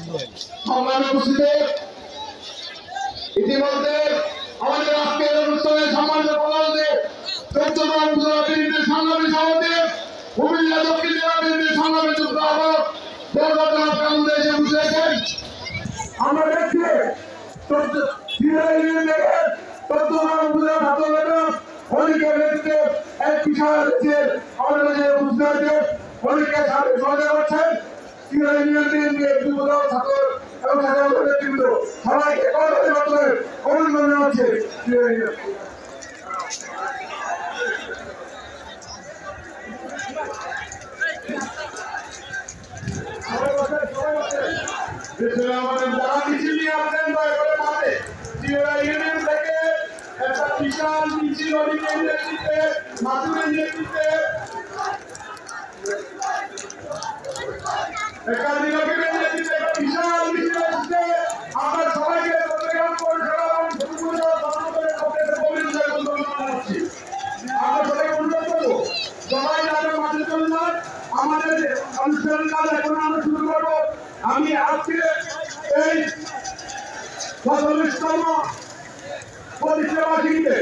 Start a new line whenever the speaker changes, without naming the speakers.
সম্মানিত উপস্থিতি, ইতিমধ্যে আমাদের আজকের অনুষ্ঠানে সম্মানিত প্রধানমন্ত্রী ১৪তম উপজেলা বিএনপির সংগ্রামী সভাপতি, কুমিল্লা দক্ষিণ জেলা বিএনপির সংগ্রামী যুগ্ম আহ্বায়ক দেবরতনাথ কামুদে এসে বসেছেন। আমরা দেখছি ১৪তম উপজেলা ছাত্র নেতা হলিকের নেতৃত্বে এক বিশাল মিছিল আমাদের মাঝে উপস্থিত হয়েছে। হলিকে সহযোগিতা করছেন সিরাজ ইউনিয়ন বিএনপির যুব ছাত্র এবং সাধারণ নেতৃবৃন্দ, সবাইকে অভিনন্দন জানাচ্ছে সিরাজ ইউনিয়ন। আমাদের যারা মিছিল নিয়ে আসছেন মাঠে সিরাজ ইউনিয়ন থেকে একটা বিশাল মিছিল হলিকের নেতৃত্বে, মাসুমের নেতৃত্বে বিশাল মিছিল আসছে। আমরা সবাইকে চট্টগ্রাম পৌরসভা এবং জানাচ্ছি। আমরা সবাই অনুরোধ করবো সবাই যাদের মাঠে চলে যান, আমাদের অনুষ্ঠানের কাজ এখন আমরা শুরু করবো। আমি আজকে এই ৪৭তম পরিষেবাসীকে